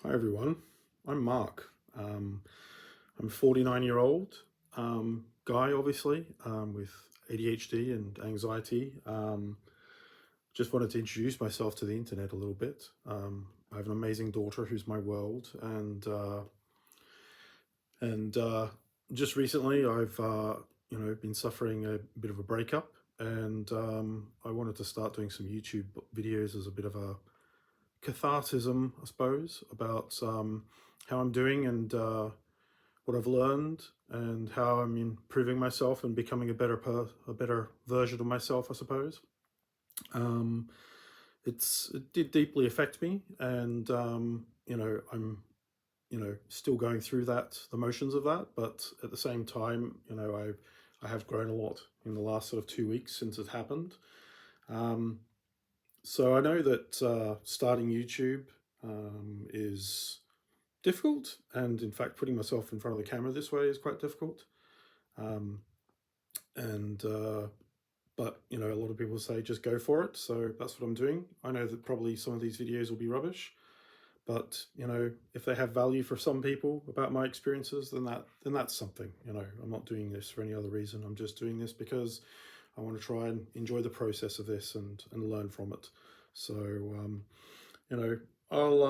Hi everyone, I'm Mark. I'm a 49-year-old guy, obviously, with ADHD and anxiety. Just wanted to introduce myself to the internet a little bit. I have an amazing daughter who's my world, and just recently I've been suffering a bit of a breakup, and I wanted to start doing some YouTube videos as a bit of a catharsism, I suppose, about how I'm doing and what I've learned and how I'm improving myself and becoming a better version of myself, I suppose. Um, it did deeply affect me, and I'm still going through the motions of that, but at the same time, I have grown a lot in the last sort of 2 weeks since it happened. Um, So I know that starting YouTube is difficult, and in fact, putting myself in front of the camera this way is quite difficult. Um, and But a lot of people say just go for it, so that's what I'm doing. I know that probably some of these videos will be rubbish, but if they have value for some people about my experiences, then that's something. I'm not doing this for any other reason. I'm just doing this because I want to try and enjoy the process of this and learn from it. So you know, I'll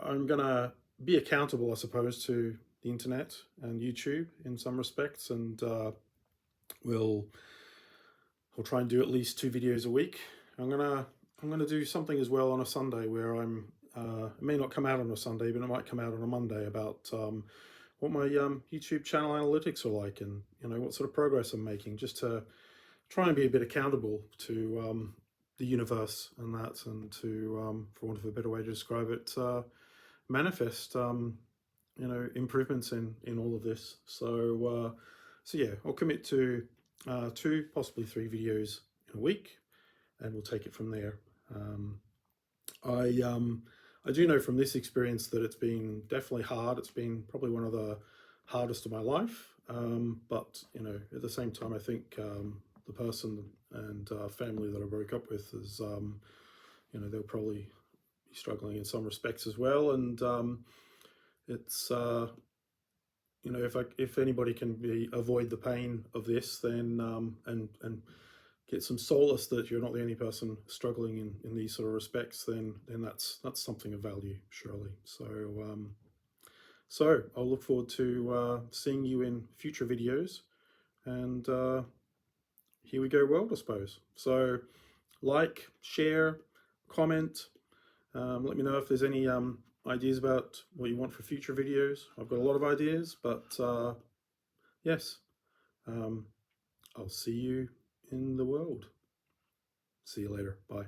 I'm gonna be accountable, I suppose, to the internet and YouTube in some respects, and we'll I'll try and do at least 2 videos a week. I'm gonna do something as well on a Sunday where it may not come out on a Sunday, but it might come out on a Monday about what my YouTube channel analytics are like, and what sort of progress I'm making, just to try and be a bit accountable to the universe and that, and to, for want of a better way to describe it, manifest, improvements in all of this. So yeah, I'll commit to 2, possibly 3 videos in a week, and we'll take it from there. Um, I um, I do know from this experience that it's been definitely hard. It's been probably one of the hardest of my life. But at the same time, I think the person and family that I broke up with is, they'll probably be struggling in some respects as well. And it's if anybody can avoid the pain of this, then and get some solace that you're not the only person struggling in these sort of respects, then that's something of value, surely. So I'll look forward to seeing you in future videos, and here we go, world, I suppose. So like, share, comment. Let me know if there's any ideas about what you want for future videos. I've got a lot of ideas, but yes, um, I'll see you in the world. See you later. Bye.